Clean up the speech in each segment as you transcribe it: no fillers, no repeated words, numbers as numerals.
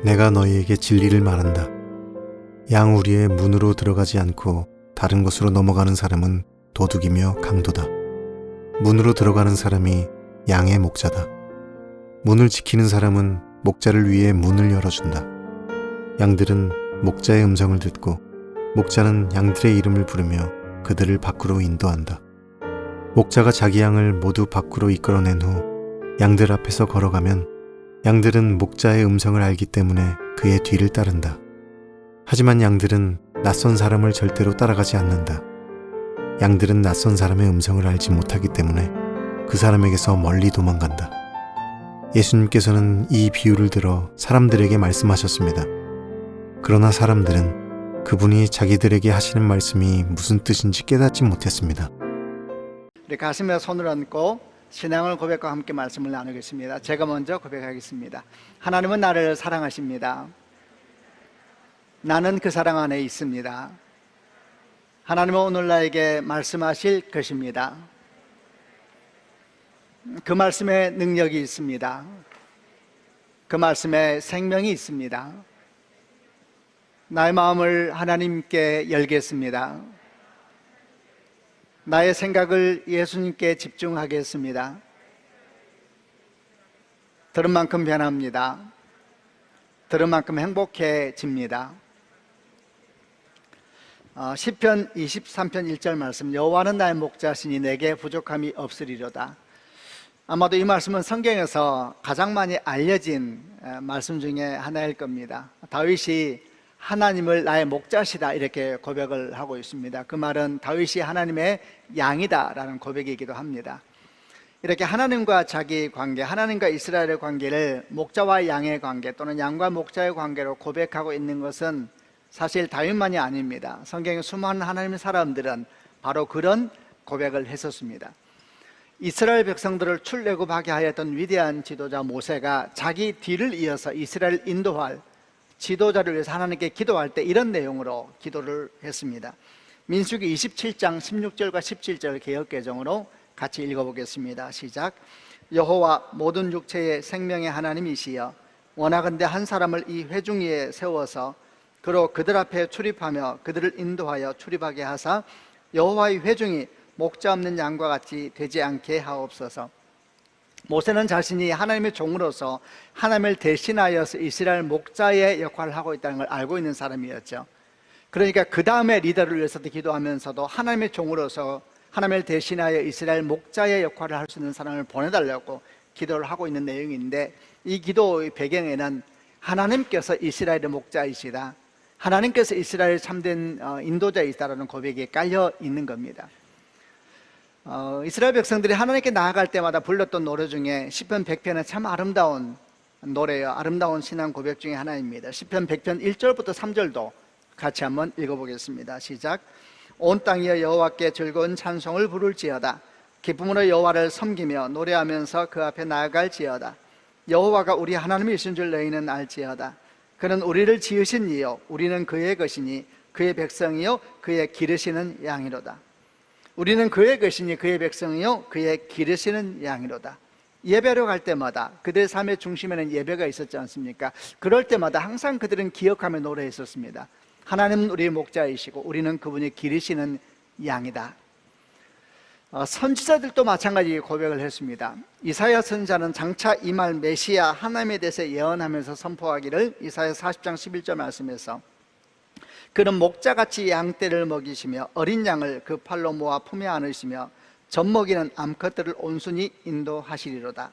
내가 너희에게 진리를 말한다. 양 우리의 문으로 들어가지 않고 다른 곳으로 넘어가는 사람은 도둑이며 강도다. 문으로 들어가는 사람이 양의 목자다. 문을 지키는 사람은 목자를 위해 문을 열어준다. 양들은 목자의 음성을 듣고 목자는 양들의 이름을 부르며 그들을 밖으로 인도한다. 목자가 자기 양을 모두 밖으로 이끌어낸 후 양들 앞에서 걸어가면 양들은 목자의 음성을 알기 때문에 그의 뒤를 따른다. 하지만 양들은 낯선 사람을 절대로 따라가지 않는다. 양들은 낯선 사람의 음성을 알지 못하기 때문에 그 사람에게서 멀리 도망간다. 예수님께서는 이 비유를 들어 사람들에게 말씀하셨습니다. 그러나 사람들은 그분이 자기들에게 하시는 말씀이 무슨 뜻인지 깨닫지 못했습니다. 우리 가슴에 손을 얹고 신앙을 고백과 함께 말씀을 나누겠습니다. 제가 먼저 고백하겠습니다. 하나님은 나를 사랑하십니다. 나는 그 사랑 안에 있습니다. 하나님은 오늘 나에게 말씀하실 것입니다. 그 말씀에 능력이 있습니다. 그 말씀에 생명이 있습니다. 나의 마음을 하나님께 열겠습니다. 나의 생각을 예수님께 집중하겠습니다. 들은 만큼 변합니다. 들은 만큼 행복해집니다. 시편 23편 1절 말씀, 여호와는 나의 목자시니 내게 부족함이 없으리로다. 아마도 이 말씀은 성경에서 가장 많이 알려진 말씀 중에 하나일 겁니다. 다윗이 하나님을 나의 목자시다 이렇게 고백을 하고 있습니다. 그 말은 다윗이 하나님의 양이다 라는 고백이기도 합니다. 이렇게 하나님과 자기 관계, 하나님과 이스라엘의 관계를 목자와 양의 관계 또는 양과 목자의 관계로 고백하고 있는 것은 사실 다윗만이 아닙니다. 성경의 수많은 하나님의 사람들은 바로 그런 고백을 했었습니다. 이스라엘 백성들을 출애굽하게 하였던 위대한 지도자 모세가 자기 뒤를 이어서 이스라엘 인도할 지도자를 위해서 하나님께 기도할 때 이런 내용으로 기도를 했습니다. 민수기 27장 16절과 17절 개역개정으로 같이 읽어보겠습니다. 시작. 여호와 모든 육체의 생명의 하나님이시여 원하건대 한 사람을 이 회중위에 세워서 그로 그들 앞에 출입하며 그들을 인도하여 출입하게 하사 여호와의 회중이 목자 없는 양과 같이 되지 않게 하옵소서. 모세는 자신이 하나님의 종으로서 하나님을 대신하여서 이스라엘 목자의 역할을 하고 있다는 걸 알고 있는 사람이었죠. 그러니까 그 다음에 리더를 위해서도 기도하면서도 하나님의 종으로서 하나님을 대신하여 이스라엘 목자의 역할을 할 수 있는 사람을 보내달라고 기도를 하고 있는 내용인데, 이 기도의 배경에는 하나님께서 이스라엘의 목자이시다, 하나님께서 이스라엘 참된 인도자이시다라는 고백이 깔려 있는 겁니다. 이스라엘 백성들이 하나님께 나아갈 때마다 불렀던 노래 중에 시편 100편은 참 아름다운 노래예요. 아름다운 신앙 고백 중에 하나입니다. 시편 100편 1절부터 3절도 같이 한번 읽어보겠습니다. 시작. 온 땅이여 여호와께 즐거운 찬송을 부를지어다. 기쁨으로 여호와를 섬기며 노래하면서 그 앞에 나아갈지어다. 여호와가 우리 하나님이신 줄 너희는 알지어다. 그는 우리를 지으신 이요 우리는 그의 것이니 그의 백성이요 그의 기르시는 양이로다. 우리는 그의 것이니 그의 백성이요 그의 기르시는 양이로다. 예배로 갈 때마다 그들의 삶의 중심에는 예배가 있었지 않습니까? 그럴 때마다 항상 그들은 기억하며 노래했었습니다. 하나님은 우리의 목자이시고 우리는 그분이 기르시는 양이다. 선지자들도 마찬가지 고백을 했습니다. 이사야 선지자는 장차 임할 메시아 하나님에 대해서 예언하면서 선포하기를 이사야 40장 11절 말씀에서 그는 목자같이 양떼를 먹이시며 어린 양을 그 팔로 모아 품에 안으시며 젖먹이는 암컷들을 온순히 인도하시리로다.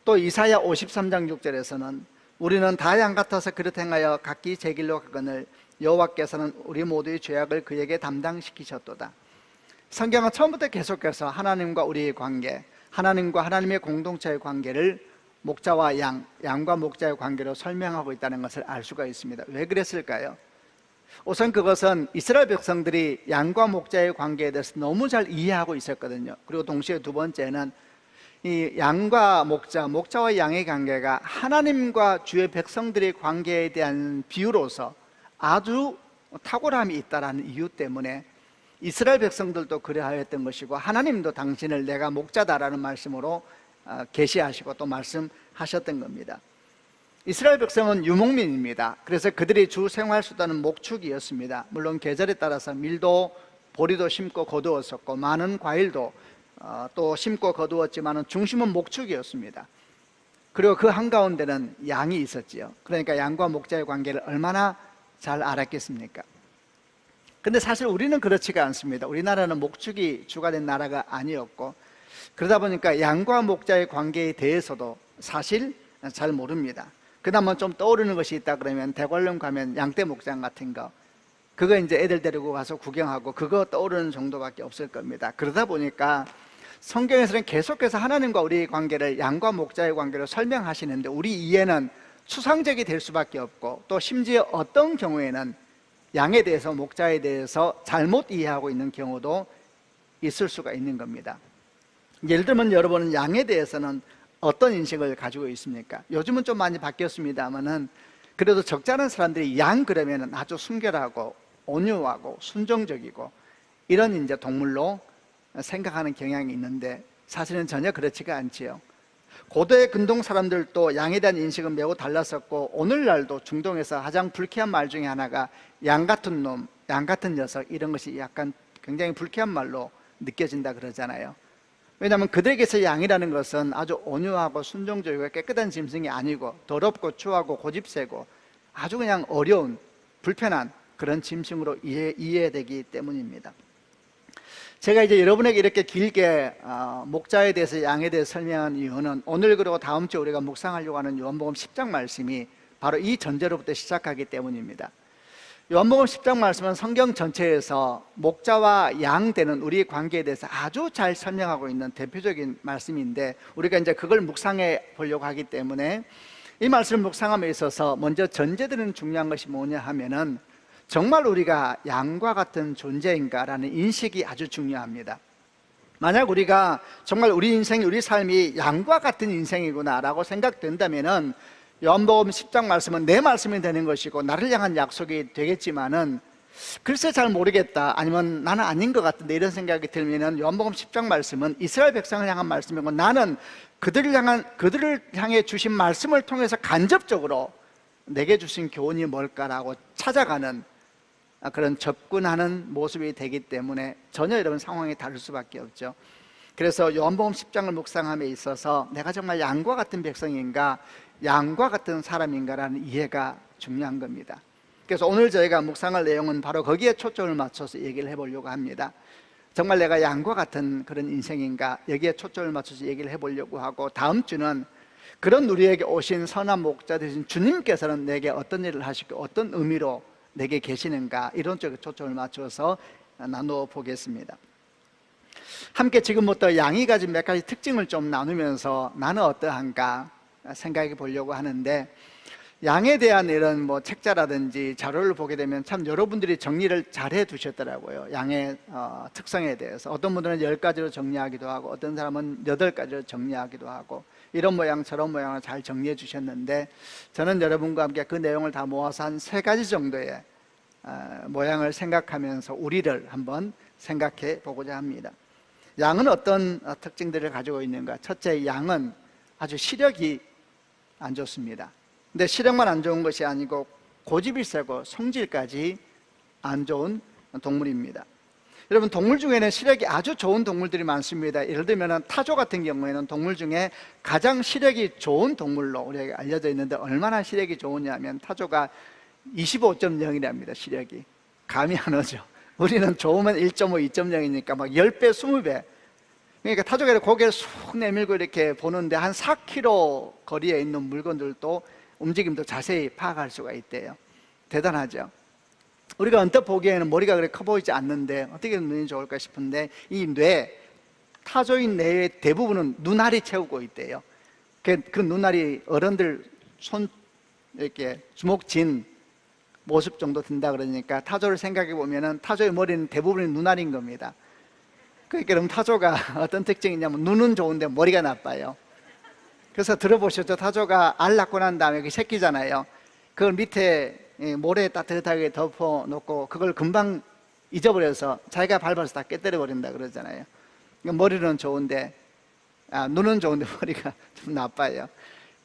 또 이사야 53장 6절에서는 우리는 다 양 같아서 그릇 행하여 각기 제 길로 가거늘 여호와께서는 우리 모두의 죄악을 그에게 담당시키셨도다. 성경은 처음부터 계속해서 하나님과 우리의 관계, 하나님과 하나님의 공동체의 관계를 목자와 양과 목자의 관계로 설명하고 있다는 것을 알 수가 있습니다. 왜 그랬을까요? 우선 그것은 이스라엘 백성들이 양과 목자의 관계에 대해서 너무 잘 이해하고 있었거든요. 그리고 동시에 두 번째는 이 양과 목자와 양의 관계가 하나님과 주의 백성들의 관계에 대한 비유로서 아주 탁월함이 있다는 이유 때문에 이스라엘 백성들도 그래하였던 것이고, 하나님도 당신을 내가 목자다라는 말씀으로 계시하시고 또 말씀하셨던 겁니다. 이스라엘 백성은 유목민입니다. 그래서 그들이 주 생활 수단은 목축이었습니다. 물론 계절에 따라서 밀도, 보리도 심고 거두었었고 많은 과일도 또 심고 거두었지만 중심은 목축이었습니다. 그리고 그 한가운데는 양이 있었지요. 그러니까 양과 목자의 관계를 얼마나 잘 알았겠습니까? 근데 사실 우리는 그렇지가 않습니다. 우리나라는 목축이 주가 된 나라가 아니었고, 그러다 보니까 양과 목자의 관계에 대해서도 사실 잘 모릅니다. 그나마 좀 떠오르는 것이 있다 그러면 대관령 가면 양떼 목장 같은 거, 그거 이제 애들 데리고 가서 구경하고 그거 떠오르는 정도밖에 없을 겁니다. 그러다 보니까 성경에서는 계속해서 하나님과 우리의 관계를, 양과 목자의 관계를 설명하시는데 우리 이해는 추상적이 될 수밖에 없고, 또 심지어 어떤 경우에는 양에 대해서, 목자에 대해서 잘못 이해하고 있는 경우도 있을 수가 있는 겁니다. 예를 들면 여러분은 양에 대해서는 어떤 인식을 가지고 있습니까? 요즘은 좀 많이 바뀌었습니다만은 그래도 적잖은 사람들이 양 그러면은 아주 순결하고 온유하고 순종적이고 이런 이제 동물로 생각하는 경향이 있는데, 사실은 전혀 그렇지가 않지요. 고대 근동 사람들도 양에 대한 인식은 매우 달랐었고, 오늘날도 중동에서 가장 불쾌한 말 중에 하나가 양 같은 놈, 양 같은 녀석, 이런 것이 약간 굉장히 불쾌한 말로 느껴진다 그러잖아요. 왜냐하면 그들에게서 양이라는 것은 아주 온유하고 순종적이고 깨끗한 짐승이 아니고 더럽고 추하고 고집세고 아주 그냥 어려운, 불편한 그런 짐승으로 이해되기 때문입니다. 제가 이제 여러분에게 이렇게 길게 목자에 대해서, 양에 대해서 설명한 이유는 오늘 그리고 다음 주에 우리가 묵상하려고 하는 요한복음 10장 말씀이 바로 이 전제로부터 시작하기 때문입니다. 요한복음 10장 말씀은 성경 전체에서 목자와 양 되는 우리의 관계에 대해서 아주 잘 설명하고 있는 대표적인 말씀인데, 우리가 이제 그걸 묵상해 보려고 하기 때문에 이 말씀을 묵상함에 있어서 먼저 전제되는 중요한 것이 뭐냐 하면은, 정말 우리가 양과 같은 존재인가라는 인식이 아주 중요합니다. 만약 우리가 정말 우리 인생이, 우리 삶이 양과 같은 인생이구나라고 생각된다면은 요한복음 10장 말씀은 내 말씀이 되는 것이고 나를 향한 약속이 되겠지만은, 글쎄 잘 모르겠다, 아니면 나는 아닌 것 같은데 이런 생각이 들면은 요한복음 10장 말씀은 이스라엘 백성을 향한 말씀이고, 나는 그들을 향해 주신 말씀을 통해서 간접적으로 내게 주신 교훈이 뭘까라고 찾아가는 그런 접근하는 모습이 되기 때문에 전혀 여러분 상황이 다를 수밖에 없죠. 그래서 요한복음 10장을 묵상함에 있어서 내가 정말 양과 같은 백성인가, 양과 같은 사람인가라는 이해가 중요한 겁니다. 그래서 오늘 저희가 묵상할 내용은 바로 거기에 초점을 맞춰서 얘기를 해보려고 합니다. 정말 내가 양과 같은 그런 인생인가, 여기에 초점을 맞춰서 얘기를 해보려고 하고, 다음 주는 그런 우리에게 오신 선한 목자 되신 주님께서는 내게 어떤 일을 하시고 어떤 의미로 내게 계시는가, 이런 쪽에 초점을 맞춰서 나누어 보겠습니다. 함께 지금부터 양이 가진 몇 가지 특징을 좀 나누면서 나는 어떠한가 생각해 보려고 하는데, 양에 대한 이런 뭐 책자라든지 자료를 보게 되면 참 여러분들이 정리를 잘 해 두셨더라고요. 양의 특성에 대해서 어떤 분들은 10가지로 정리하기도 하고, 어떤 사람은 8가지로 정리하기도 하고, 이런 모양 저런 모양을 잘 정리해 주셨는데, 저는 여러분과 함께 그 내용을 다 모아서 한 3가지 정도의 모양을 생각하면서 우리를 한번 생각해 보고자 합니다. 양은 어떤 특징들을 가지고 있는가? 첫째, 양은 아주 시력이 안 좋습니다. 근데 시력만 안 좋은 것이 아니고 고집이 세고 성질까지 안 좋은 동물입니다. 여러분, 동물 중에는 시력이 아주 좋은 동물들이 많습니다. 예를 들면 타조 같은 경우에는 동물 중에 가장 시력이 좋은 동물로 우리에게 알려져 있는데, 얼마나 시력이 좋으냐면 타조가 25.0이랍니다. 시력이 감이 안 오죠. 우리는 좋으면 1.5, 2.0이니까 막 10배, 20배. 그러니까 타조가 고개를 쑥 내밀고 이렇게 보는데 한 4km 거리에 있는 물건들도 움직임도 자세히 파악할 수가 있대요. 대단하죠. 우리가 언뜻 보기에는 머리가 그렇게 커 보이지 않는데 어떻게 눈이 좋을까 싶은데, 이 타조의 뇌의 대부분은 눈알이 채우고 있대요. 그 눈알이 어른들 손 이렇게 주먹 쥔 모습 정도 든다 그러니까, 타조를 생각해 보면은 타조의 머리는 대부분이 눈알인 겁니다. 그러니까 그럼 타조가 어떤 특징이 있냐면, 눈은 좋은데 머리가 나빠요. 그래서 들어보셨죠? 타조가 알 낳고 난 다음에 그 새끼잖아요. 그걸 밑에 모래에 따뜻하게 덮어 놓고 그걸 금방 잊어버려서 자기가 밟아서 다 깨뜨려 버린다 그러잖아요. 머리는 좋은데 눈은 좋은데 머리가 좀 나빠요.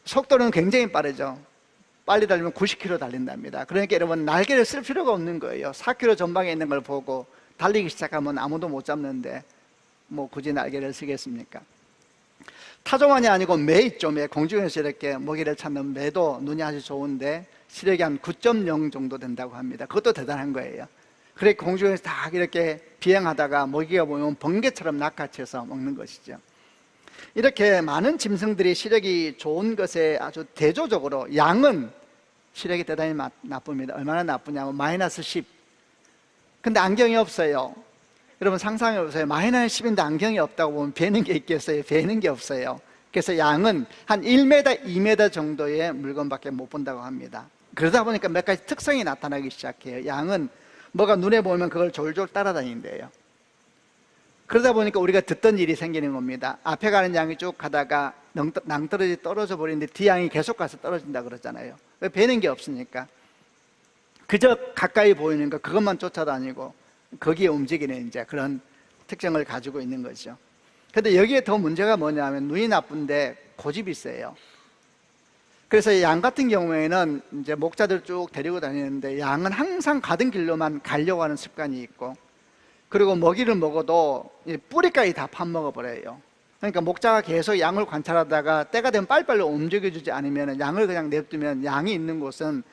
속도는 굉장히 빠르죠. 빨리 달리면 90km 달린답니다. 그러니까 여러분 날개를 쓸 필요가 없는 거예요. 4km 전방에 있는 걸 보고 달리기 시작하면 아무도 못 잡는데 뭐 굳이 날개를 쓰겠습니까? 타조만이 아니고 매 있죠. 매. 공중에서 이렇게 먹이를 찾는 매도 눈이 아주 좋은데 시력이 한 9.0 정도 된다고 합니다. 그것도 대단한 거예요. 그래 공중에서 다 이렇게 비행하다가 먹이가 보면 번개처럼 낚아채서 먹는 것이죠. 이렇게 많은 짐승들이 시력이 좋은 것에 아주 대조적으로 양은 시력이 대단히 나쁩니다. 얼마나 나쁘냐면 마이너스 10. 근데 안경이 없어요. 여러분 상상해 보세요. 마이너스 10인데 안경이 없다고 보면 배는 게 있겠어요? 배는 게 없어요. 그래서 양은 한 1m, 2m 정도의 물건밖에 못 본다고 합니다. 그러다 보니까 몇 가지 특성이 나타나기 시작해요. 양은 뭐가 눈에 보이면 그걸 졸졸 따라다닌대요. 그러다 보니까 우리가 듣던 일이 생기는 겁니다. 앞에 가는 양이 쭉 가다가 낭떠러지 떨어져 버리는데 뒤 양이 계속 가서 떨어진다 그러잖아요. 왜? 배는 게 없으니까. 그저 가까이 보이는 거 그것만 쫓아다니고 거기에 움직이는 이제 그런 특징을 가지고 있는 거죠. 근데 여기에 더 문제가 뭐냐면 눈이 나쁜데 고집이 세요. 그래서 양 같은 경우에는 이제 목자들 쭉 데리고 다니는데 양은 항상 가던 길로만 가려고 하는 습관이 있고, 그리고 먹이를 먹어도 뿌리까지 다 파먹어 버려요. 그러니까 목자가 계속 양을 관찰하다가 때가 되면 빨리빨리 움직여주지 않으면 양을 그냥 냅두면 양이 있는 곳은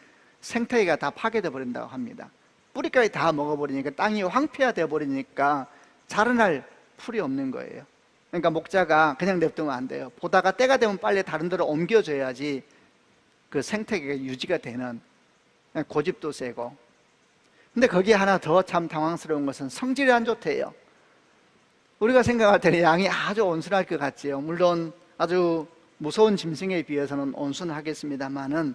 생태계가 다 파괴돼 버린다고 합니다. 뿌리까지 다 먹어버리니까 땅이 황폐화돼 버리니까 자라날 풀이 없는 거예요. 그러니까 목자가 그냥 냅두면 안 돼요. 보다가 때가 되면 빨리 다른 데로 옮겨줘야지 그 생태계가 유지가 되는. 고집도 세고. 근데 거기에 하나 더 참 당황스러운 것은 성질이 안 좋대요. 우리가 생각할 때는 양이 아주 온순할 것 같지요. 물론 아주 무서운 짐승에 비해서는 온순하겠습니다만은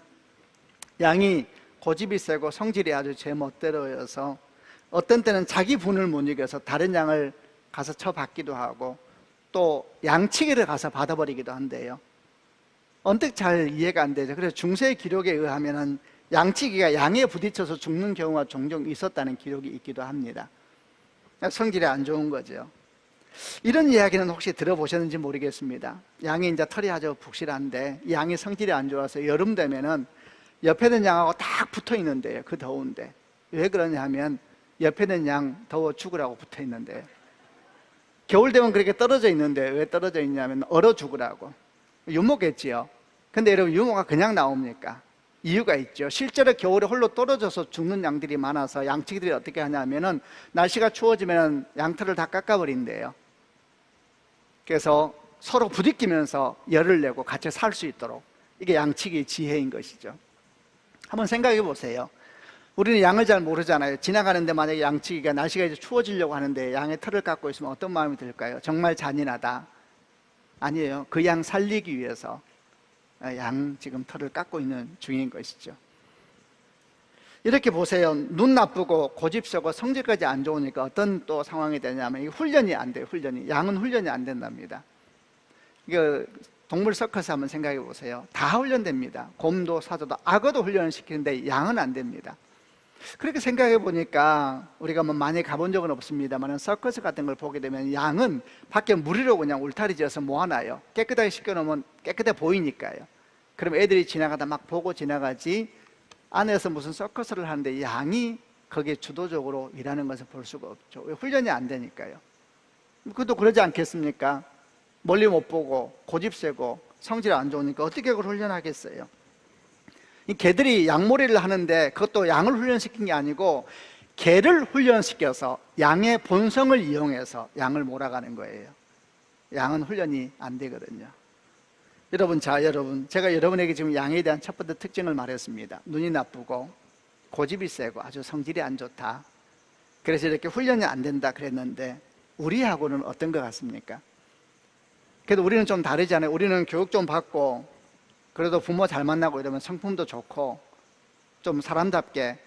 양이 고집이 세고 성질이 아주 제멋대로여서 어떤 때는 자기 분을 못 이겨서 다른 양을 가서 쳐받기도 하고 또 양치기를 가서 받아버리기도 한대요. 언뜻 잘 이해가 안 되죠. 그래서 중세 기록에 의하면은 양치기가 양에 부딪혀서 죽는 경우가 종종 있었다는 기록이 있기도 합니다. 성질이 안 좋은 거죠. 이런 이야기는 혹시 들어보셨는지 모르겠습니다. 양이 이제 털이 아주 푹실한데 양이 성질이 안 좋아서 여름 되면은 옆에 있는 양하고 딱 붙어 있는데요. 그 더운데. 왜 그러냐 하면 옆에 있는 양 더워 죽으라고 붙어 있는데요. 겨울 되면 그렇게 떨어져 있는데 왜 떨어져 있냐면 얼어 죽으라고. 유모겠지요. 근데 여러분 유모가 그냥 나옵니까? 이유가 있죠. 실제로 겨울에 홀로 떨어져서 죽는 양들이 많아서 양치기들이 어떻게 하냐면은 날씨가 추워지면 양털을 다 깎아버린대요. 그래서 서로 부딪히면서 열을 내고 같이 살 수 있도록. 이게 양치기의 지혜인 것이죠. 한번 생각해 보세요. 우리는 양을 잘 모르잖아요. 지나가는데 만약에 양치기가 날씨가 이제 추워지려고 하는데 양의 털을 깎고 있으면 어떤 마음이 들까요? 정말 잔인하다. 아니에요. 그 양 살리기 위해서 양 지금 털을 깎고 있는 중인 것이죠. 이렇게 보세요. 눈 나쁘고 고집세고 성질까지 안 좋으니까 어떤 또 상황이 되냐면 훈련이 안 돼요. 양은 훈련이 안 된답니다. 이거 동물 서커스 한번 생각해 보세요. 다 훈련됩니다. 곰도 사자도 악어도 훈련을 시키는데 양은 안 됩니다. 그렇게 생각해 보니까 우리가 뭐 많이 가본 적은 없습니다만 서커스 같은 걸 보게 되면 양은 밖에 무리로 그냥 울타리 지어서 모아놔요. 깨끗하게 씻겨놓으면 깨끗해 보이니까요. 그럼 애들이 지나가다 막 보고 지나가지 안에서 무슨 서커스를 하는데 양이 거기에 주도적으로 일하는 것을 볼 수가 없죠. 왜? 훈련이 안 되니까요. 그것도 그러지 않겠습니까? 멀리 못 보고 고집세고 성질 안 좋으니까 어떻게 그걸 훈련하겠어요? 이 개들이 양몰이를 하는데 그것도 양을 훈련시킨 게 아니고 개를 훈련시켜서 양의 본성을 이용해서 양을 몰아가는 거예요. 양은 훈련이 안 되거든요. 여러분, 제가 여러분에게 지금 양에 대한 첫 번째 특징을 말했습니다. 눈이 나쁘고 고집이 세고 아주 성질이 안 좋다. 그래서 이렇게 훈련이 안 된다 그랬는데 우리하고는 어떤 것 같습니까? 그래도 우리는 좀 다르잖아요. 우리는 교육 좀 받고 그래도 부모 잘 만나고 이러면 성품도 좋고 좀 사람답게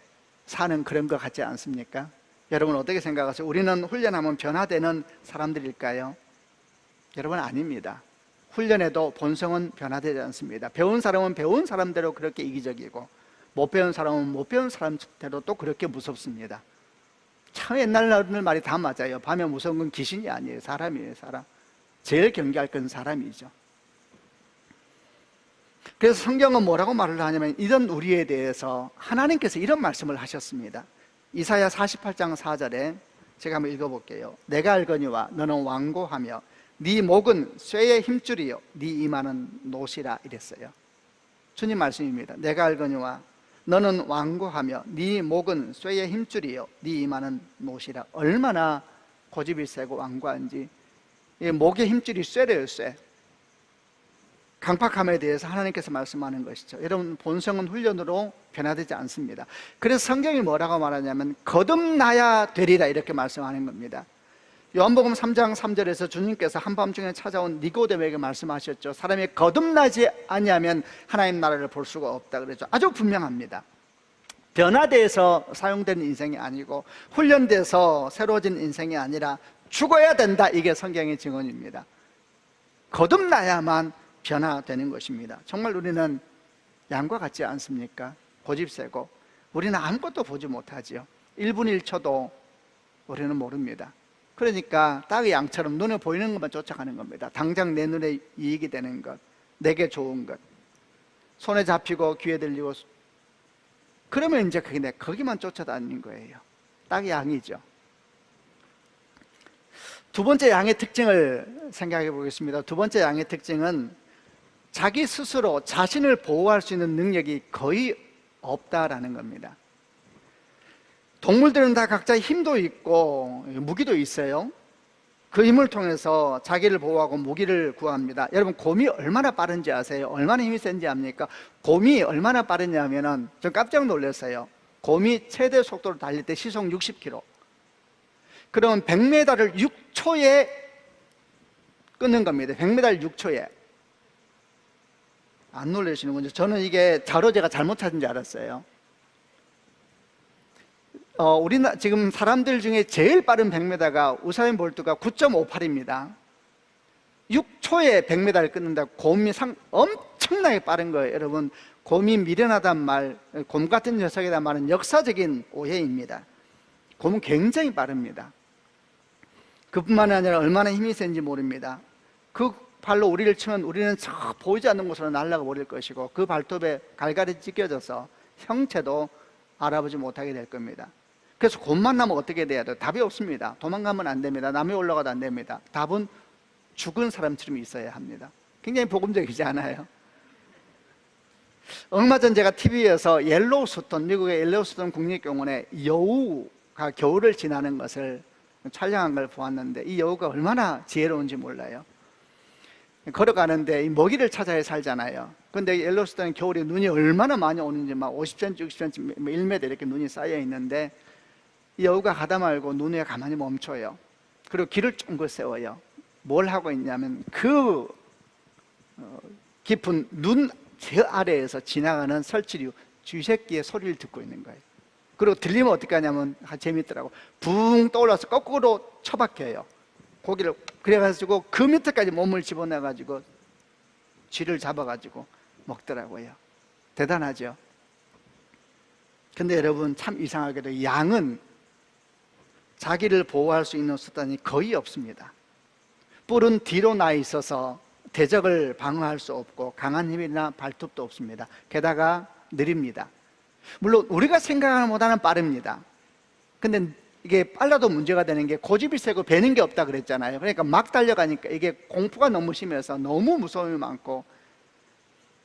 사는 그런 것 같지 않습니까? 여러분 어떻게 생각하세요? 우리는 훈련하면 변화되는 사람들일까요? 여러분 아닙니다. 훈련해도 본성은 변화되지 않습니다. 배운 사람은 배운 사람대로 그렇게 이기적이고 못 배운 사람은 못 배운 사람대로 또 그렇게 무섭습니다. 참 옛날 말이 다 맞아요. 밤에 무서운 건 귀신이 아니에요. 사람이에요. 사람. 제일 경계할 건 사람이죠. 그래서 성경은 뭐라고 말을 하냐면 이런 우리에 대해서 하나님께서 이런 말씀을 하셨습니다. 이사야 48장 4절에 제가 한번 읽어볼게요. 내가 알거니와 너는 완고하며 네 목은 쇠의 힘줄이요 네 이마는 노시라 이랬어요. 주님 말씀입니다. 내가 알거니와 너는 완고하며 네 목은 쇠의 힘줄이요 네 이마는 노시라. 얼마나 고집이 세고 완고한지. 이 목의 힘줄이 쇠래요, 쇠. 강팍함에 대해서 하나님께서 말씀하는 것이죠. 여러분, 본성은 훈련으로 변화되지 않습니다. 그래서 성경이 뭐라고 말하냐면 거듭나야 되리라 이렇게 말씀하는 겁니다. 요한복음 3장 3절에서 주님께서 한밤중에 찾아온 니고데모에게 말씀하셨죠. 사람이 거듭나지 아니하면 하나님 나라를 볼 수가 없다 그랬죠. 아주 분명합니다. 변화돼서 사용되는 인생이 아니고 훈련돼서 새로워진 인생이 아니라 죽어야 된다. 이게 성경의 증언입니다. 거듭나야만 변화되는 것입니다. 정말 우리는 양과 같지 않습니까? 고집세고 우리는 아무것도 보지 못하지요. 1분 1초도 우리는 모릅니다. 그러니까 닭의 양처럼 눈에 보이는 것만 쫓아가는 겁니다. 당장 내 눈에 이익이 되는 것, 내게 좋은 것, 손에 잡히고 귀에 들리고, 그러면 이제 그게 거기만 쫓아다니는 거예요. 닭이 양이죠. 두 번째 양의 특징을 생각해 보겠습니다. 두 번째 양의 특징은 자기 스스로 자신을 보호할 수 있는 능력이 거의 없다라는 겁니다. 동물들은 다 각자 힘도 있고 무기도 있어요. 그 힘을 통해서 자기를 보호하고 무기를 구합니다. 여러분, 곰이 얼마나 빠른지 아세요? 얼마나 힘이 센지 압니까? 곰이 얼마나 빠르냐면은 전 깜짝 놀랐어요. 곰이 최대 속도로 달릴 때 시속 60km. 그러면 100m를 6초에 끊는 겁니다. 100m 6초에. 안 놀라시는군요. 저는 이게 자료 제가 잘못 찾은 줄 알았어요. 우리나라 지금 사람들 중에 제일 빠른 100m가 우사인 볼트가 9.58입니다. 6초에 100m를 끊는다. 곰이 엄청나게 빠른 거예요. 여러분, 곰이 미련하단 말, 곰 같은 녀석이란 말은 역사적인 오해입니다. 곰은 굉장히 빠릅니다. 그뿐만 아니라 얼마나 힘이 센지 모릅니다. 그 발로 우리를 치면 우리는 저 보이지 않는 곳으로 날아가 버릴 것이고 그 발톱에 갈갈이 찢겨져서 형체도 알아보지 못하게 될 겁니다. 그래서 곰 만나면 어떻게 돼야 돼요? 답이 없습니다. 도망가면 안 됩니다. 남이 올라가도 안 됩니다. 답은 죽은 사람처럼 있어야 합니다. 굉장히 복음적이지 않아요? 얼마 전 제가 TV에서 미국의 옐로우스톤 국립공원에 여우가 겨울을 지나는 것을 촬영한 걸 보았는데 이 여우가 얼마나 지혜로운지 몰라요. 걸어가는데 이 먹이를 찾아야 살잖아요. 근데 옐로우스톤 겨울에 눈이 얼마나 많이 오는지 막 50cm, 60cm, 1m 이렇게 눈이 쌓여 있는데 이 여우가 가다 말고 눈 위에 가만히 멈춰요. 그리고 길을 쫑긋 세워요. 뭘 하고 있냐면 그 깊은 눈 저 아래에서 지나가는 설치류 쥐새끼의 소리를 듣고 있는 거예요. 그리고 들리면 어떻게 하냐면 재밌더라고. 붕 떠올라서 거꾸로 처박혀요. 고기를 그래가지고 그 밑에까지 몸을 집어넣어가지고 쥐를 잡아가지고 먹더라고요. 대단하죠. 근데 여러분, 참 이상하게도 양은 자기를 보호할 수 있는 수단이 거의 없습니다. 뿔은 뒤로 나 있어서 대적을 방어할 수 없고 강한 힘이나 발톱도 없습니다. 게다가 느립니다. 물론 우리가 생각하는 것보다는 빠릅니다. 근데 이게 빨라도 문제가 되는 게 고집이 세고 배는 게 없다 그랬잖아요. 그러니까 막 달려가니까 이게 공포가 너무 심해서 너무 무서움이 많고,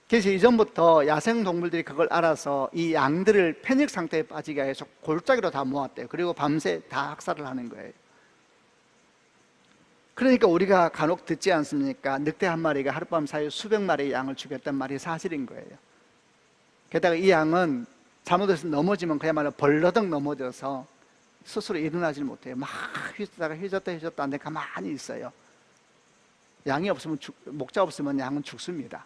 그래서 이전부터 야생동물들이 그걸 알아서 이 양들을 패닉 상태에 빠지게 해서 골짜기로 다 모았대요. 그리고 밤새 다 학살을 하는 거예요. 그러니까 우리가 간혹 듣지 않습니까? 늑대 한 마리가 하룻밤 사이에 수백 마리의 양을 죽였단 말이 사실인 거예요. 게다가 이 양은 잘못해서 넘어지면 그야말로 벌러덩 넘어져서 스스로 일어나질 못해요. 막 휘저다가 휘졌다 하는데 가만히 있어요. 양이 없으면 목자 없으면 양은 죽습니다.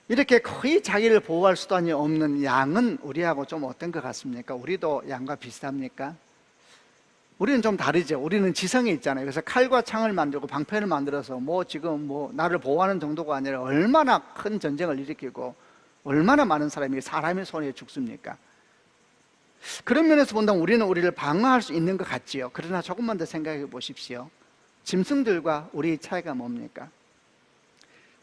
이렇게 거의 자기를 보호할 수단이 없는 양은 우리하고 좀 어떤 것 같습니까? 우리도 양과 비슷합니까? 우리는 좀 다르죠. 우리는 지성이 있잖아요. 그래서 칼과 창을 만들고 방패를 만들어서 지금 나를 보호하는 정도가 아니라 얼마나 큰 전쟁을 일으키고 얼마나 많은 사람이 사람의 손에 죽습니까? 그런 면에서 본다면 우리는 우리를 방어할 수 있는 것 같지요. 그러나 조금만 더 생각해 보십시오. 짐승들과 우리의 차이가 뭡니까?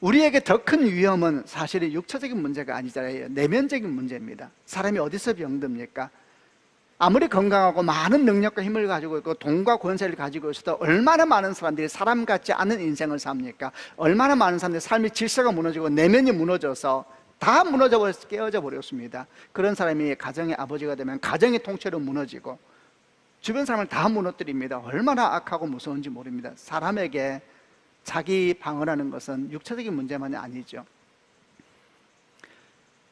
우리에게 더 큰 위험은 사실은 육체적인 문제가 아니잖아요. 내면적인 문제입니다. 사람이 어디서 병듭니까? 아무리 건강하고 많은 능력과 힘을 가지고 있고 돈과 권세를 가지고 있어도 얼마나 많은 사람들이 사람 같지 않은 인생을 삽니까? 얼마나 많은 사람들이 삶의 질서가 무너지고 내면이 무너져서 다 무너져버려서 깨어져 버렸습니다. 그런 사람이 가정의 아버지가 되면 가정의 통째로 무너지고 주변 사람을 다 무너뜨립니다. 얼마나 악하고 무서운지 모릅니다. 사람에게 자기 방어라는 것은 육체적인 문제만이 아니죠.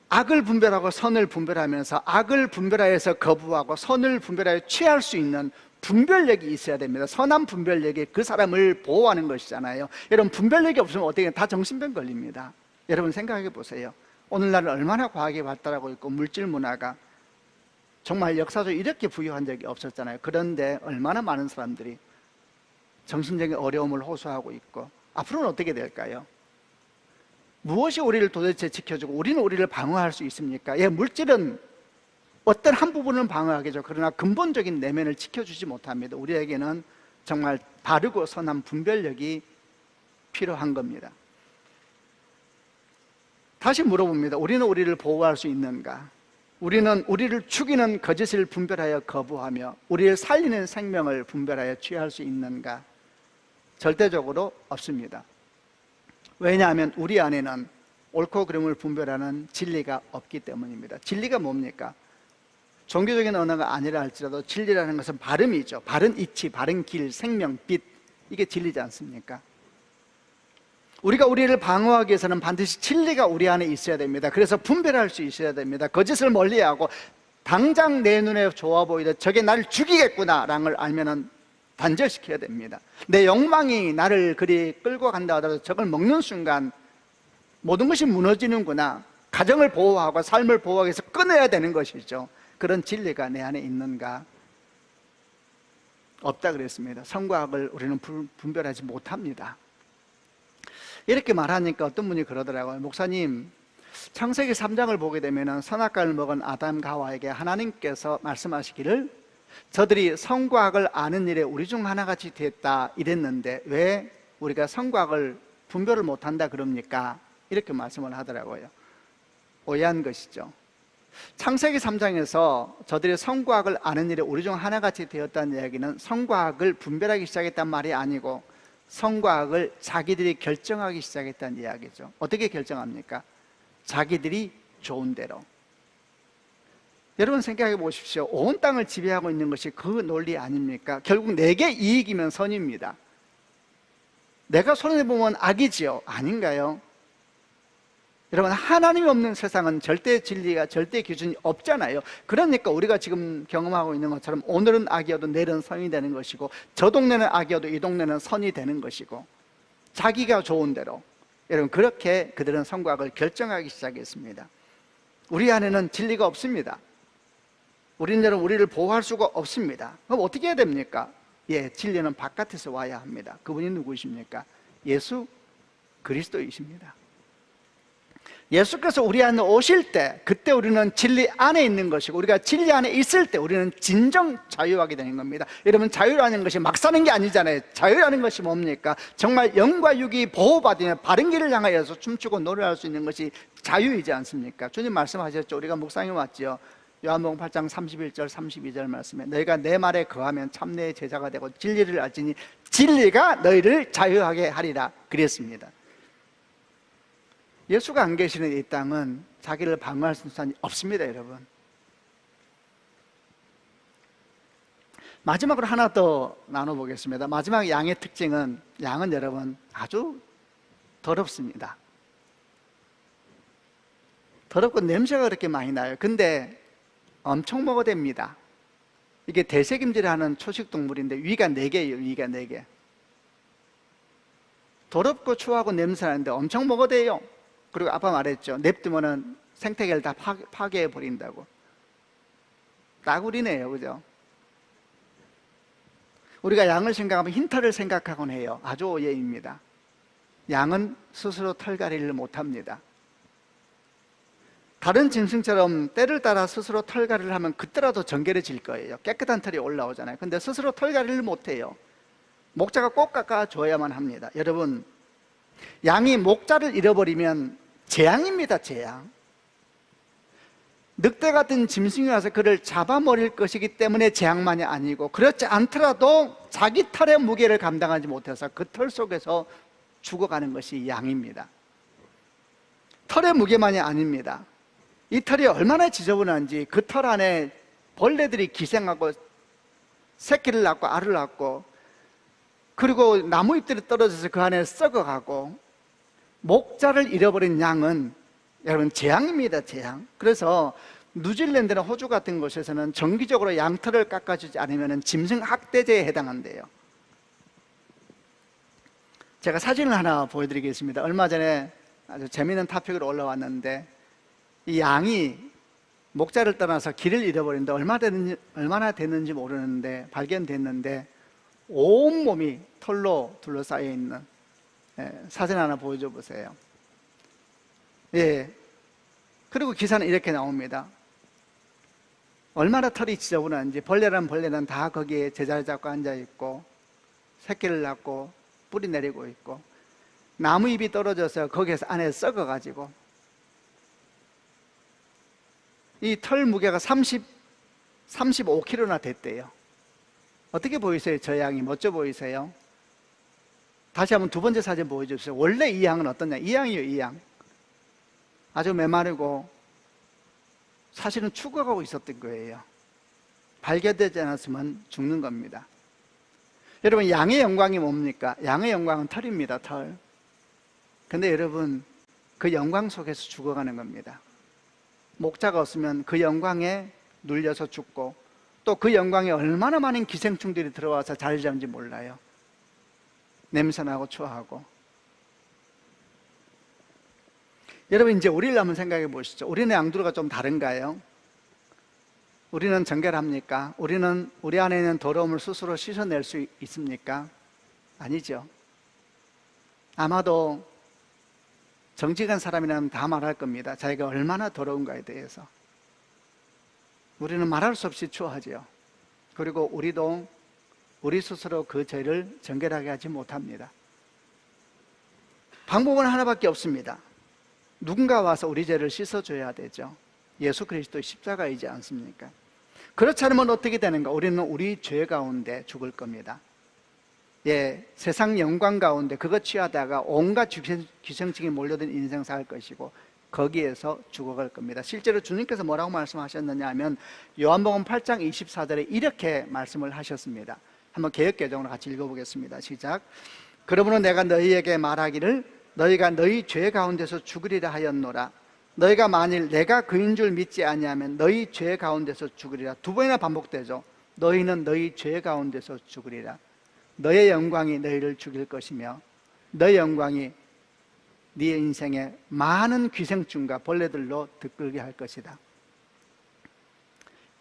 악을 분별하고 선을 분별하면서 악을 분별하여서 거부하고 선을 분별하여 취할 수 있는 분별력이 있어야 됩니다. 선한 분별력이 그 사람을 보호하는 것이잖아요. 여러분, 분별력이 없으면 어떻게 다 정신병 걸립니다. 여러분 생각해 보세요. 오늘날 얼마나 과학이 발달하고 있고 물질 문화가 정말 역사적으로 이렇게 부유한 적이 없었잖아요. 그런데 얼마나 많은 사람들이 정신적인 어려움을 호소하고 있고 앞으로는 어떻게 될까요? 무엇이 우리를 도대체 지켜주고 우리는 우리를 방어할 수 있습니까? 예, 물질은 어떤 한 부분은 방어하겠죠. 그러나 근본적인 내면을 지켜주지 못합니다. 우리에게는 정말 바르고 선한 분별력이 필요한 겁니다. 다시 물어봅니다. 우리는 우리를 보호할 수 있는가? 우리는 우리를 죽이는 거짓을 분별하여 거부하며 우리를 살리는 생명을 분별하여 취할 수 있는가? 절대적으로 없습니다. 왜냐하면 우리 안에는 옳고 그름을 분별하는 진리가 없기 때문입니다. 진리가 뭡니까? 종교적인 언어가 아니라 할지라도 진리라는 것은 발음이죠. 바른 이치, 바른 길, 생명, 빛, 이게 진리지 않습니까? 우리가 우리를 방어하기 위해서는 반드시 진리가 우리 안에 있어야 됩니다. 그래서 분별할 수 있어야 됩니다. 거짓을 멀리하고 당장 내 눈에 좋아 보이듯 저게 나를 죽이겠구나 라는 걸 알면은 단절시켜야 됩니다. 내 욕망이 나를 그리 끌고 간다 하더라도 저걸 먹는 순간 모든 것이 무너지는구나. 가정을 보호하고 삶을 보호하기 위해서 끊어야 되는 것이죠. 그런 진리가 내 안에 있는가? 없다 그랬습니다. 선과 악을 우리는 분별하지 못합니다. 이렇게 말하니까 어떤 분이 그러더라고요. 목사님, 창세기 3장을 보게 되면 선악과를 먹은 아담과 하와에게 하나님께서 말씀하시기를 저들이 선과 악을 아는 일에 우리 중 하나같이 됐다 이랬는데 왜 우리가 선과 악을 분별을 못한다 그럽니까? 이렇게 말씀을 하더라고요. 오해한 것이죠. 창세기 3장에서 저들이 선과 악을 아는 일에 우리 중 하나같이 되었다는 이야기는 선과 악을 분별하기 시작했단 말이 아니고 선과 악을 자기들이 결정하기 시작했다는 이야기죠. 어떻게 결정합니까? 자기들이 좋은 대로. 여러분 생각해 보십시오. 온 땅을 지배하고 있는 것이 그 논리 아닙니까? 결국 내게 이익이면 선입니다. 내가 손해보면 악이지요? 아닌가요? 여러분, 하나님이 없는 세상은 절대 진리가, 절대 기준이 없잖아요. 그러니까 우리가 지금 경험하고 있는 것처럼 오늘은 악이어도 내일은 선이 되는 것이고 저 동네는 악이어도 이 동네는 선이 되는 것이고 자기가 좋은 대로, 여러분 그렇게 그들은 선과 악을 결정하기 시작했습니다. 우리 안에는 진리가 없습니다. 우리는 우리를 보호할 수가 없습니다. 그럼 어떻게 해야 됩니까? 예, 진리는 바깥에서 와야 합니다. 그분이 누구이십니까? 예수 그리스도이십니다. 예수께서 우리 안에 오실 때 그때 우리는 진리 안에 있는 것이고 우리가 진리 안에 있을 때 우리는 진정 자유하게 되는 겁니다. 여러분, 자유라는 것이 막 사는 게 아니잖아요. 자유라는 것이 뭡니까? 정말 영과 육이 보호받으며 바른 길을 향하여서 춤추고 노래할 수 있는 것이 자유이지 않습니까? 주님 말씀하셨죠. 우리가 묵상해 왔죠. 요한복음 8장 31절 32절 말씀에 너희가 내 말에 거하면 참내의 제자가 되고 진리를 알지니 진리가 너희를 자유하게 하리라 그랬습니다. 예수가 안 계시는 이 땅은 자기를 방어할 수는 없습니다. 여러분, 마지막으로 하나 더 나눠보겠습니다. 마지막 양의 특징은, 양은 여러분 아주 더럽습니다. 더럽고 냄새가 그렇게 많이 나요. 근데 엄청 먹어댑니다. 이게 대책임질하는 초식동물인데 위가 4개예요. 위가 4개. 더럽고 추하고 냄새나는데 엄청 먹어대요. 그리고 아빠 말했죠. 냅두면은 생태계를 다 파괴해 버린다고. 따구리네요, 그죠? 우리가 양을 생각하면 흰털을 생각하곤 해요. 아주 오해입니다. 양은 스스로 털갈이를 못합니다. 다른 짐승처럼 때를 따라 스스로 털갈이를 하면 그때라도 정결해질 거예요. 깨끗한 털이 올라오잖아요. 근데 스스로 털갈이를 못해요. 목자가 꼭 깎아줘야만 합니다. 여러분, 양이 목자를 잃어버리면 재앙입니다, 재앙. 늑대 같은 짐승이 와서 그를 잡아먹을 것이기 때문에 재앙만이 아니고, 그렇지 않더라도 자기 털의 무게를 감당하지 못해서 그 털 속에서 죽어가는 것이 양입니다. 털의 무게만이 아닙니다. 이 털이 얼마나 지저분한지 그 털 안에 벌레들이 기생하고 새끼를 낳고 알을 낳고, 그리고 나무잎들이 떨어져서 그 안에 썩어가고, 목자를 잃어버린 양은 여러분 재앙입니다, 재앙. 그래서 뉴질랜드나 호주 같은 곳에서는 정기적으로 양털을 깎아주지 않으면 짐승 학대죄에 해당한대요. 제가 사진을 하나 보여드리겠습니다. 얼마 전에 아주 재미있는 토픽으로 올라왔는데, 이 양이 목자를 떠나서 길을 잃어버리는데 얼마나 됐는지 모르는데 발견됐는데 온몸이 털로 둘러싸여 있는, 사진 하나 보여줘 보세요. 예. 그리고 기사는 이렇게 나옵니다. 얼마나 털이 지저분한지. 벌레란 벌레는 다 거기에 제자리 잡고 앉아 있고, 새끼를 낳고 뿌리 내리고 있고, 나무잎이 떨어져서 거기에서 안에 썩어가지고, 이 털 무게가 35kg나 됐대요. 어떻게 보이세요? 저 양이 멋져 보이세요? 다시 한번 두 번째 사진 보여주세요. 원래 이 양은 어떠냐? 이 양이요, 이 양. 아주 메마르고 사실은 죽어가고 있었던 거예요. 발견되지 않았으면 죽는 겁니다. 여러분, 양의 영광이 뭡니까? 양의 영광은 털입니다, 털. 근데 여러분, 그 영광 속에서 죽어가는 겁니다. 목자가 없으면 그 영광에 눌려서 죽고, 또 그 영광에 얼마나 많은 기생충들이 들어와서 자리 잡는지 몰라요. 냄새나고 추하고. 여러분, 이제 우리를 한번 생각해 보시죠. 우리는 양두루가 좀 다른가요? 우리는 정결합니까? 우리는 우리 안에 있는 더러움을 스스로 씻어낼 수 있습니까? 아니죠. 아마도 정직한 사람이라면 다 말할 겁니다. 자기가 얼마나 더러운가에 대해서. 우리는 말할 수 없이 추하지요. 그리고 우리도 우리 스스로 그 죄를 정결하게 하지 못합니다. 방법은 하나밖에 없습니다. 누군가 와서 우리 죄를 씻어줘야 되죠. 예수 그리스도의 십자가이지 않습니까? 그렇지 않으면 어떻게 되는가? 우리는 우리 죄 가운데 죽을 겁니다. 예, 세상 영광 가운데 그것 취하다가 온갖 기생충이 몰려든 인생 살 것이고, 거기에서 죽어갈 겁니다. 실제로 주님께서 뭐라고 말씀하셨느냐 하면, 요한복음 8장 24절에 이렇게 말씀을 하셨습니다. 한번 개역개정으로 같이 읽어보겠습니다. 시작. 그러므로 내가 너희에게 말하기를 너희가 너희 죄 가운데서 죽으리라 하였노라. 너희가 만일 내가 그인 줄 믿지 아니하면 너희 죄 가운데서 죽으리라. 두 번이나 반복되죠. 너희는 너희 죄 가운데서 죽으리라. 너의 영광이 너희를 죽일 것이며 너의 영광이 네 인생에 많은 기생충과 벌레들로 들끓게 할 것이다.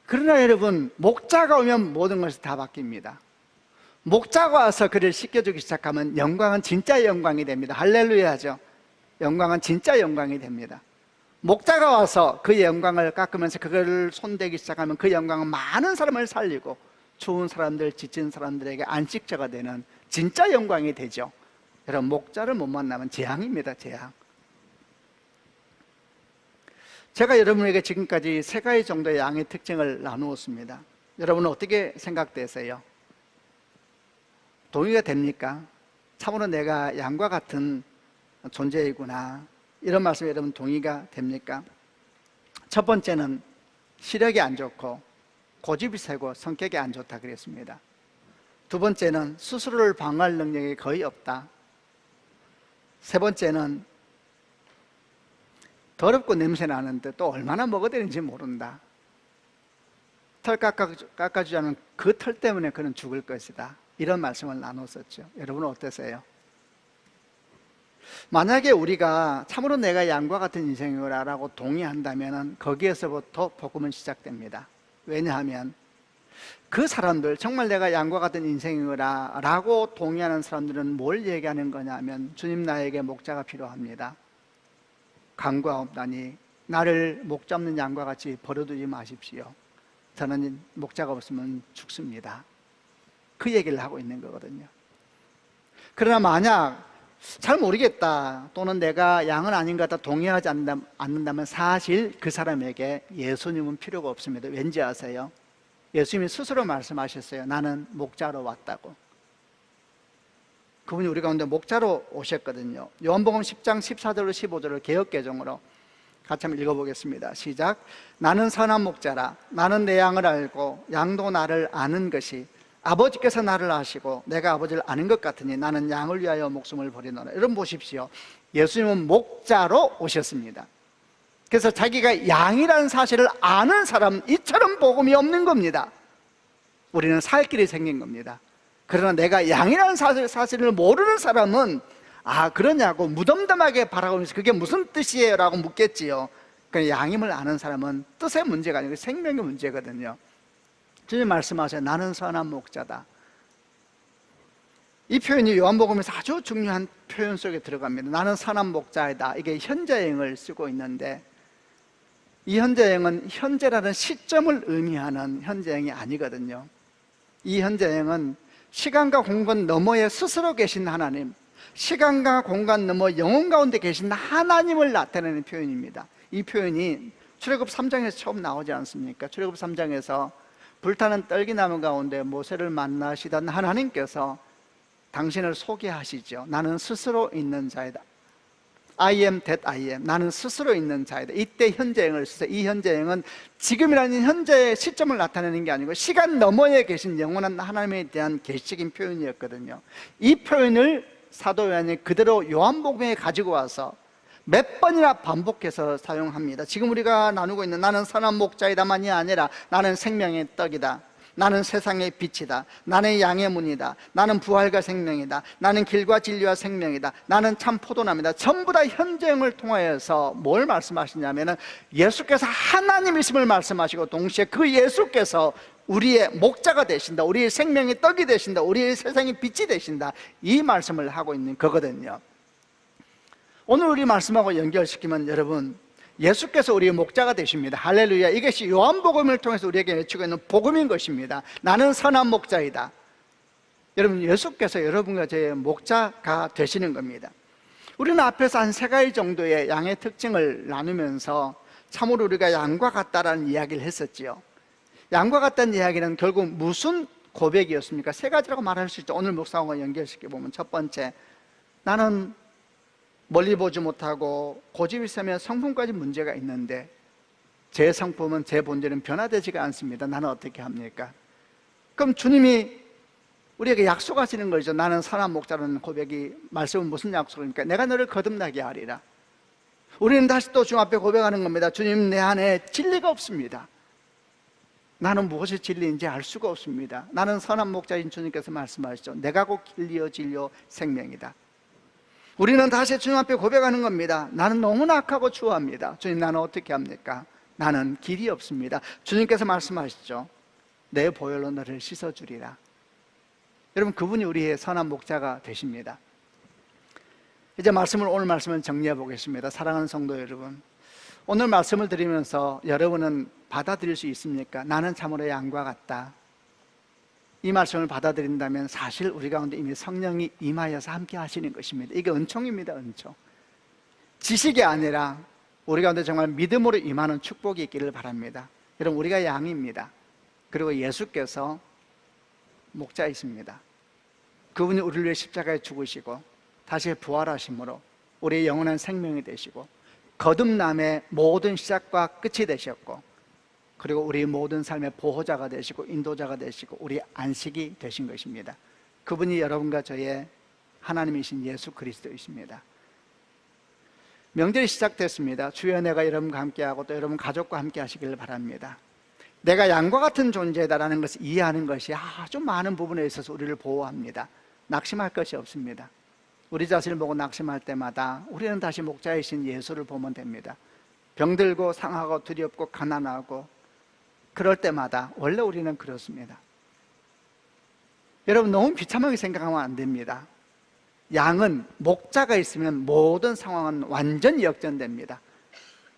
그러나 여러분, 목자가 오면 모든 것이 다 바뀝니다. 목자가 와서 그를 씻겨주기 시작하면 영광은 진짜 영광이 됩니다. 할렐루야죠. 영광은 진짜 영광이 됩니다. 목자가 와서 그 영광을 깎으면서 그걸 손대기 시작하면 그 영광은 많은 사람을 살리고 추운 사람들, 지친 사람들에게 안식처가 되는 진짜 영광이 되죠. 여러분, 목자를 못 만나면 재앙입니다, 재앙. 제가 여러분에게 지금까지 세 가지 정도의 양의 특징을 나누었습니다. 여러분은 어떻게 생각되세요? 동의가 됩니까? 참으로 내가 양과 같은 존재이구나, 이런 말씀에 여러분 동의가 됩니까? 첫 번째는 시력이 안 좋고 고집이 세고 성격이 안 좋다 그랬습니다. 두 번째는 스스로를 방어할 능력이 거의 없다. 세 번째는 더럽고 냄새 나는데 또 얼마나 먹어야 되는지 모른다. 털 깎아주지 않으면 그 털 때문에 그는 죽을 것이다. 이런 말씀을 나눴었죠. 여러분은 어떠세요? 만약에 우리가 참으로 내가 양과 같은 인생이라고 동의한다면 거기에서부터 복음은 시작됩니다. 왜냐하면 그 사람들, 정말 내가 양과 같은 인생이라 라고 동의하는 사람들은 뭘 얘기하는 거냐 하면, 주님 나에게 목자가 필요합니다. 간과없다니 나를 목 잡는 양과 같이 버려두지 마십시오. 저는 목자가 없으면 죽습니다. 그 얘기를 하고 있는 거거든요. 그러나 만약 잘 모르겠다 또는 내가 양은 아닌 것 같다 동의하지 않는다면 사실 그 사람에게 예수님은 필요가 없습니다. 왠지 아세요? 예수님이 스스로 말씀하셨어요. 나는 목자로 왔다고. 그분이 우리 가운데 목자로 오셨거든요. 요한복음 10장 14절로 15절을 개역개정으로 같이 한번 읽어보겠습니다. 시작. 나는 선한 목자라. 나는 내 양을 알고 양도 나를 아는 것이 아버지께서 나를 아시고 내가 아버지를 아는 것 같으니 나는 양을 위하여 목숨을 버리노라. 여러분 보십시오. 예수님은 목자로 오셨습니다. 그래서 자기가 양이라는 사실을 아는 사람, 이처럼 복음이 없는 겁니다. 우리는 살 길이 생긴 겁니다. 그러나 내가 양이라는 사실을 모르는 사람은 그러냐고 무덤덤하게 바라보면서 그게 무슨 뜻이에요? 라고 묻겠지요. 양임을 아는 사람은 뜻의 문제가 아니고 생명의 문제거든요. 주님 말씀하세요. 나는 선한 목자다. 이 표현이 요한복음에서 아주 중요한 표현 속에 들어갑니다. 나는 선한 목자이다. 이게 현재형을 쓰고 있는데 이 현재형은 현재라는 시점을 의미하는 현재형이 아니거든요. 이 현재형은 시간과 공간 너머에 스스로 계신 하나님, 시간과 공간 너머 영혼 가운데 계신 하나님을 나타내는 표현입니다. 이 표현이 출애굽 3장에서 처음 나오지 않습니까? 출애굽 3장에서 불타는 떨기나무 가운데 모세를 만나시던 하나님께서 당신을 소개하시죠. 나는 스스로 있는 자이다. I am that I am. 나는 스스로 있는 자이다. 이때 현재형을 쓰세요. 이 현재형은 지금이라는 현재의 시점을 나타내는 게 아니고 시간 너머에 계신 영원한 하나님에 대한 계시적인 표현이었거든요. 이 표현을 사도 요한이 그대로 요한복음에 가지고 와서 몇 번이나 반복해서 사용합니다. 지금 우리가 나누고 있는 나는 선한 목자이다만이 아니라 나는 생명의 떡이다, 나는 세상의 빛이다, 나는 양의 문이다, 나는 부활과 생명이다, 나는 길과 진리와 생명이다, 나는 참 포도나무이다. 전부 다 현재형을 통하여서 뭘 말씀하시냐면 예수께서 하나님이심을 말씀하시고 동시에 그 예수께서 우리의 목자가 되신다, 우리의 생명의 떡이 되신다, 우리의 세상의 빛이 되신다, 이 말씀을 하고 있는 거거든요. 오늘 우리 말씀하고 연결시키면 여러분, 예수께서 우리의 목자가 되십니다. 할렐루야. 이것이 요한복음을 통해서 우리에게 외치고 있는 복음인 것입니다. 나는 선한 목자이다. 여러분, 예수께서 여러분과 저의 목자가 되시는 겁니다. 우리는 앞에서 한 3가지 정도의 양의 특징을 나누면서 참으로 우리가 양과 같다라는 이야기를 했었지요. 양과 같다는 이야기는 결국 무슨 고백이었습니까? 3가지라고 말할 수 있죠. 오늘 묵상과 연결시켜보면 첫 번째, 나는 멀리 보지 못하고 고집이 있으면 성품까지 문제가 있는데 제 성품은, 제 본질은 변화되지가 않습니다. 나는 어떻게 합니까? 그럼 주님이 우리에게 약속하시는 거죠. 나는 선한 목자라는 고백이, 말씀은 무슨 약속입니까? 내가 너를 거듭나게 하리라. 우리는 다시 또 주님 앞에 고백하는 겁니다. 주님, 내 안에 진리가 없습니다. 나는 무엇이 진리인지 알 수가 없습니다. 나는 선한 목자인 주님께서 말씀하시죠. 내가 곧 길이요 진리요 생명이다. 우리는 다시 주님 앞에 고백하는 겁니다. 나는 너무나 악하고 추합니다. 주님, 나는 어떻게 합니까? 나는 길이 없습니다. 주님께서 말씀하시죠. 내 보혈로 너를 씻어주리라. 여러분, 그분이 우리의 선한 목자가 되십니다. 이제 오늘 말씀을 정리해 보겠습니다. 사랑하는 성도 여러분, 오늘 말씀을 드리면서 여러분은 받아들일 수 있습니까? 나는 참으로 양과 같다. 이 말씀을 받아들인다면 사실 우리 가운데 이미 성령이 임하여서 함께 하시는 것입니다. 이게 은총입니다. 은총. 지식이 아니라 우리 가운데 정말 믿음으로 임하는 축복이 있기를 바랍니다. 여러분, 우리가 양입니다. 그리고 예수께서 목자이십니다. 그분이 우리를 위해 십자가에 죽으시고 다시 부활하심으로 우리의 영원한 생명이 되시고 거듭남의 모든 시작과 끝이 되셨고, 그리고 우리 모든 삶의 보호자가 되시고 인도자가 되시고 우리 안식이 되신 것입니다. 그분이 여러분과 저의 하나님이신 예수 그리스도이십니다. 명절이 시작됐습니다. 주여 내가 여러분과 함께하고 또 여러분 가족과 함께 하시기를 바랍니다. 내가 양과 같은 존재다라는 것을 이해하는 것이 아주 많은 부분에 있어서 우리를 보호합니다. 낙심할 것이 없습니다. 우리 자신을 보고 낙심할 때마다 우리는 다시 목자이신 예수를 보면 됩니다. 병들고 상하고 두렵고 가난하고 그럴 때마다 원래 우리는 그렇습니다. 여러분, 너무 비참하게 생각하면 안 됩니다. 양은 목자가 있으면 모든 상황은 완전히 역전됩니다.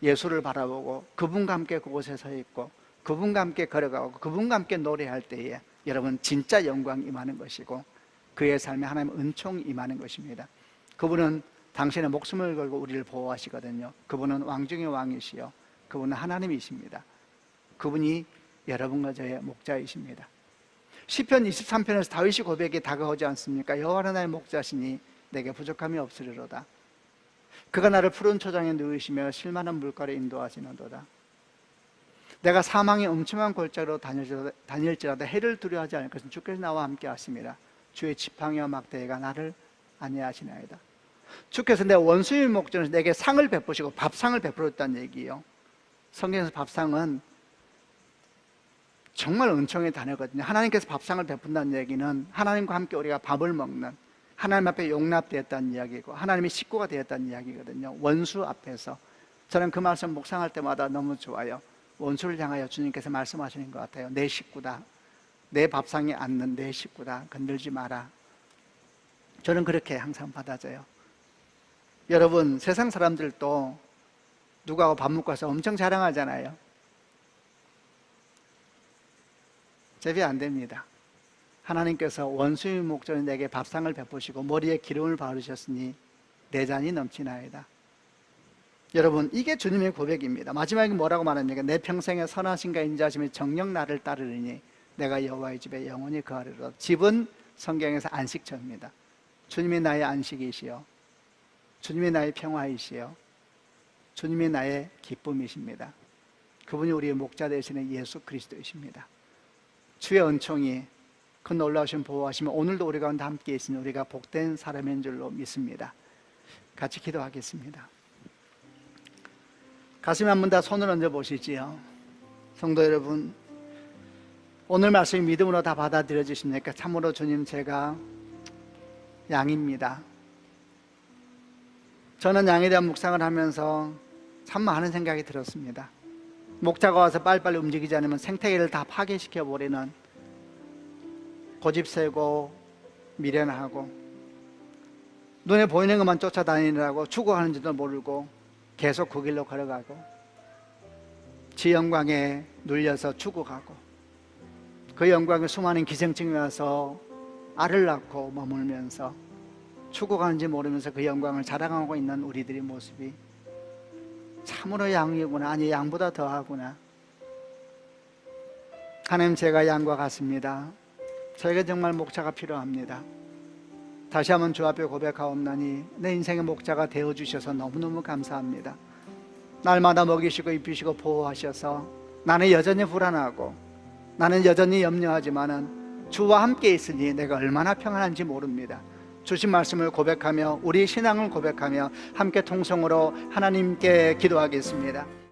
예수를 바라보고 그분과 함께 그곳에 서 있고 그분과 함께 걸어가고 그분과 함께 노래할 때에 여러분 진짜 영광이 임하는 것이고 그의 삶에 하나님의 은총이 임하는 것입니다. 그분은 당신의 목숨을 걸고 우리를 보호하시거든요. 그분은 왕 중의 왕이시요, 그분은 하나님이십니다. 그분이 여러분과 저의 목자이십니다. 시편 23편에서 다윗이 고백이 다가오지 않습니까? 여호와는 나의 목자시니 내게 부족함이 없으리로다. 그가 나를 푸른 초장에 누이시며 실만한 물가로 인도하시는도다. 내가 사망의 엄청난 골짜기로 다닐지라도 해를 두려워하지 않을 것은 주께서 나와 함께 하십니다. 주의 지팡이와 막대기가 나를 안위하시나이다. 주께서 내 원수의 목전에서 내게 상을 베푸시고 밥상을 베풀었다는 얘기예요. 성경에서 밥상은 정말 은총의 단어거든요. 하나님께서 밥상을 베푼다는 얘기는 하나님과 함께 우리가 밥을 먹는, 하나님 앞에 용납되었다는 이야기고 하나님의 식구가 되었다는 이야기거든요. 원수 앞에서. 저는 그 말씀 묵상할 때마다 너무 좋아요. 원수를 향하여 주님께서 말씀하시는 것 같아요. 내 식구다. 내 밥상에 앉는 내 식구다. 건들지 마라. 저는 그렇게 항상 받아져요. 여러분, 세상 사람들도 누구하고 밥 먹고 와서 엄청 자랑하잖아요. 제비 안 됩니다. 하나님께서 원수의 목전에 내게 밥상을 베푸시고 머리에 기름을 바르셨으니 내 잔이 넘치나이다. 여러분, 이게 주님의 고백입니다. 마지막에 뭐라고 말합니까? 내 평생에 선하신가 인자하심이 정녕 나를 따르리니 내가 여호와의 집에 영원히 거하리로다. 집은 성경에서 안식처입니다. 주님이 나의 안식이시요, 주님이 나의 평화이시요, 주님이 나의 기쁨이십니다. 그분이 우리의 목자 되시는 예수 그리스도이십니다. 주의 은총이, 그 놀라우신 보호하시면 오늘도 우리 가운데 함께 있으니 우리가 복된 사람인 줄로 믿습니다. 같이 기도하겠습니다. 가슴에 한 번 다 손을 얹어 보시지요. 성도 여러분, 오늘 말씀이 믿음으로 다 받아들여 주십니까? 참으로 주님, 제가 양입니다. 저는 양에 대한 묵상을 하면서 참 많은 생각이 들었습니다. 목자가 와서 빨리빨리 움직이지 않으면 생태계를 다 파괴시켜버리는, 고집세고 미련하고 눈에 보이는 것만 쫓아다니느라고 죽어가는지도 모르고 계속 그 길로 걸어가고 지 영광에 눌려서 죽어가고 그 영광에 수많은 기생충이 와서 알을 낳고 머물면서 죽어가는지 모르면서 그 영광을 자랑하고 있는 우리들의 모습이 참으로 양이구나, 아니 양보다 더하구나. 하나님, 제가 양과 같습니다. 저에게 정말 목자가 필요합니다. 다시 한번 주 앞에 고백하옵나니 내 인생의 목자가 되어주셔서 너무너무 감사합니다. 날마다 먹이시고 입히시고 보호하셔서 나는 여전히 불안하고 나는 여전히 염려하지만은 주와 함께 있으니 내가 얼마나 평안한지 모릅니다. 주신 말씀을 고백하며 우리 신앙을 고백하며 함께 통성으로 하나님께 기도하겠습니다.